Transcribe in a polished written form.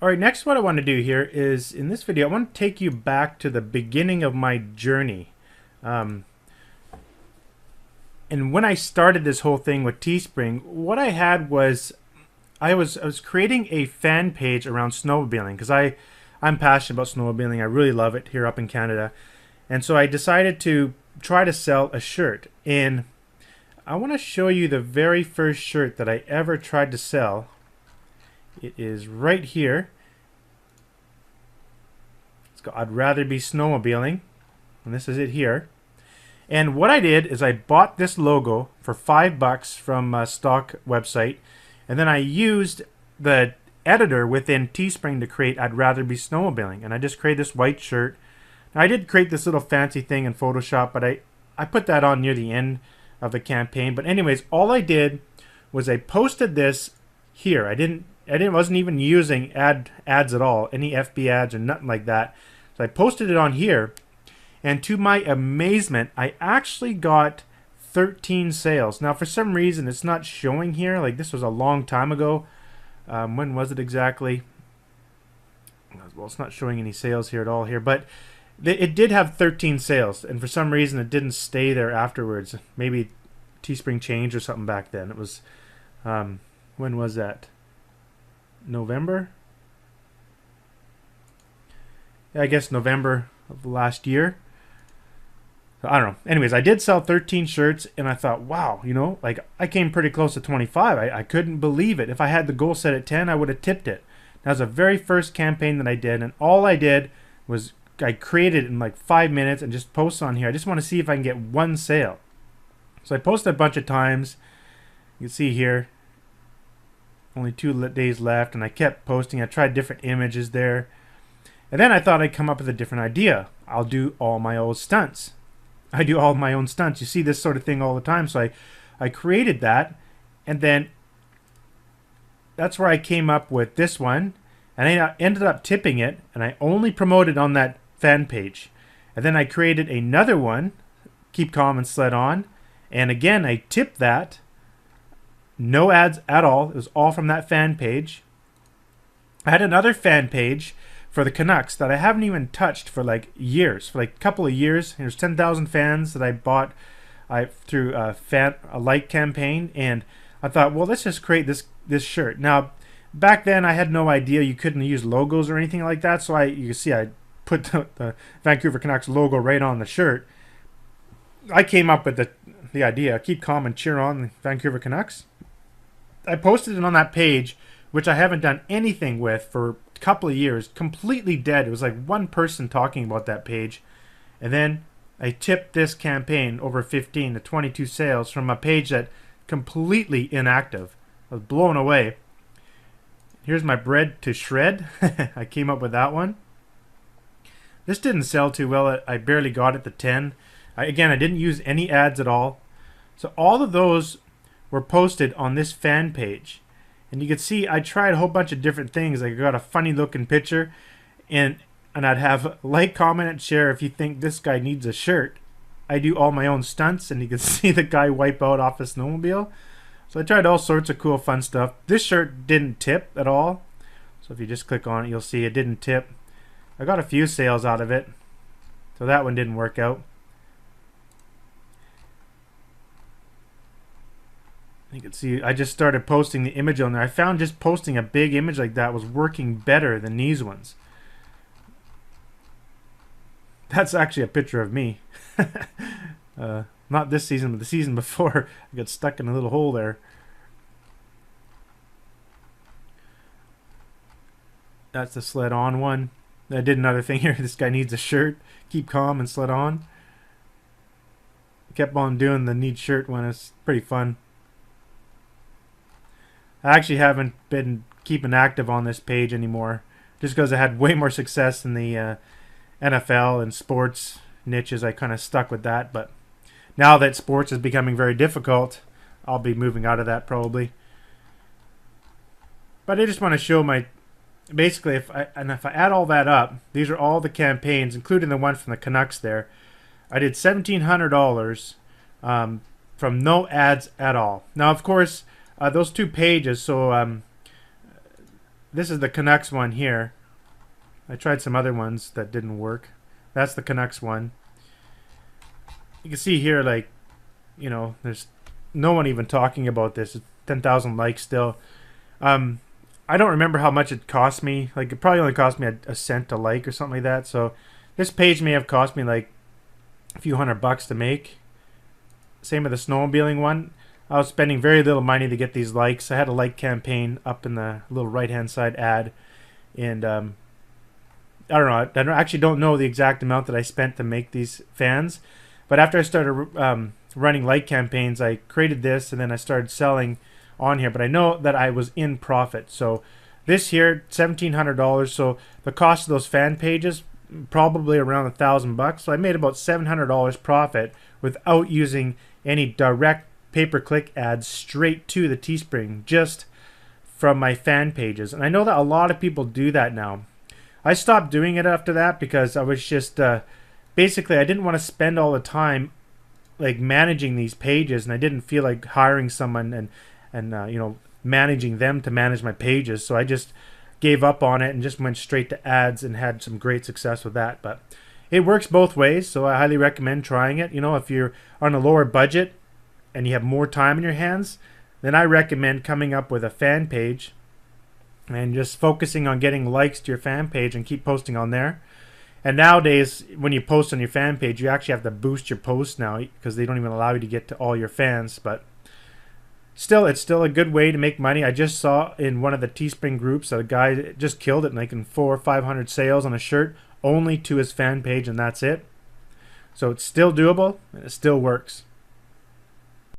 All right, next what I want to do here is, in this video, I want to take you back to the beginning of my journey. Um, and when I started this whole thing with Teespring, what I had was I was creating a fan page around snowmobiling because I'm passionate about snowmobiling. I really love it here up in Canada. And so I decided to try to sell a shirt. And I want to show you the very first shirt that I ever tried to sell. It is right here. I'd rather be snowmobiling, and this is it here. And what I did is I bought this logo for $5 from a stock website, and then I used the editor within Teespring to create I'd rather be snowmobiling, and I just created this white shirt. Now, I did create this little fancy thing in Photoshop, but I put that on near the end of the campaign. But anyways, all I did was I posted this here. I wasn't even using ads at all, any FB ads or nothing like that. So I posted it on here, and to my amazement, I actually got 13 sales. Now, for some reason, it's not showing here. Like, this was a long time ago. When was it exactly? Well, it's not showing any sales here at all here, but it did have 13 sales, and for some reason, it didn't stay there afterwards. Maybe Teespring changed or something back then. It was, when was that? November? I guess November of last year. So I don't know. Anyways, I did sell 13 shirts, and I thought, wow, like I came pretty close to 25. I couldn't believe it. If I had the goal set at 10, I would have tipped it. That was the very first campaign that I did, and all I did was I created it in like 5 minutes and just post on here. I just want to see if I can get one sale. So I posted a bunch of times. You can see here, only 2 days left, and I kept posting. I tried different images there. And then I thought I'd come up with a different idea. I'll do all my own stunts. I do all my own stunts. You see this sort of thing all the time. So I created that, and then that's where I came up with this one. And I ended up tipping it, and I only promoted on that fan page. And then I created another one, Keep Calm and Sled On. And again, I tipped that. No ads at all. It was all from that fan page. I had another fan page for the Canucks that I haven't even touched for like years, for like a couple of years. There's 10,000 fans that I bought through a like campaign, and I thought, well, let's just create this shirt. Now, back then I had no idea you couldn't use logos or anything like that, so you can see I put the Vancouver Canucks logo right on the shirt. I came up with the idea, keep calm and cheer on the Vancouver Canucks. I posted it on that page, which I haven't done anything with for couple of years, completely dead. It was like one person talking about that page, and then I tipped this campaign over 15 to 22 sales from a page that completely inactive. I was blown away. Here's my bread to shred. I came up with that one. This didn't sell too well. I barely got it to 10. Again, I didn't use any ads at all. So all of those were posted on this fan page. And you can see I tried a whole bunch of different things. Like I got a funny looking picture, and I'd have like, comment, and share if you think this guy needs a shirt. I do all my own stunts, and you can see the guy wipe out off a snowmobile. So I tried all sorts of cool fun stuff. This shirt didn't tip at all. So if you just click on it, you'll see it didn't tip. I got a few sales out of it. So that one didn't work out. You can see I just started posting the image on there. I found just posting a big image like that was working better than these ones. That's actually a picture of me. Not this season, but the season before. I got stuck in a little hole there. That's the sled on one. I did another thing here. This guy needs a shirt. Keep calm and sled on. Kept on doing the need shirt one. It's pretty fun. I actually haven't been keeping active on this page anymore, just because I had way more success in the NFL and sports niches. I kind of stuck with that, but now that sports is becoming very difficult, I'll be moving out of that probably. But I just want to show basically if I add all that up, these are all the campaigns, including the one from the Canucks there. I did $1,700 from no ads at all. Now, of course, those two pages, so this is the Canucks one here. I tried some other ones that didn't work. That's the Canucks one. You can see here, like, you know, there's no one even talking about this. It's 10,000 likes still. I don't remember how much it cost me. Like, it probably only cost me a cent a like or something like that. So this page may have cost me like a few $100 to make. Same with the snowmobiling one. I was spending very little money to get these likes. I had a like campaign up in the little right-hand side ad. And I don't know. I actually don't know the exact amount that I spent to make these fans. But after I started running like campaigns, I created this and then I started selling on here. But I know that I was in profit. So this here, $1,700. So the cost of those fan pages, probably around $1,000. So I made about $700 profit without using any direct pay-per-click ads straight to the Teespring, just from my fan pages. And I know that a lot of people do that now. I stopped doing it after that because I was just basically I didn't want to spend all the time like managing these pages, and I didn't feel like hiring someone and you know, managing them to manage my pages. So I just gave up on it and just went straight to ads and had some great success with that. But it works both ways, so I highly recommend trying it. You know, if you're on a lower budget and you have more time in your hands, then I recommend coming up with a fan page and just focusing on getting likes to your fan page and keep posting on there. And nowadays, when you post on your fan page, you actually have to boost your posts now because they don't even allow you to get to all your fans. But still, it's still a good way to make money. I just saw in one of the Teespring groups that a guy just killed it, making 400 or 500 sales on a shirt only to his fan page, and that's it. So it's still doable and it still works.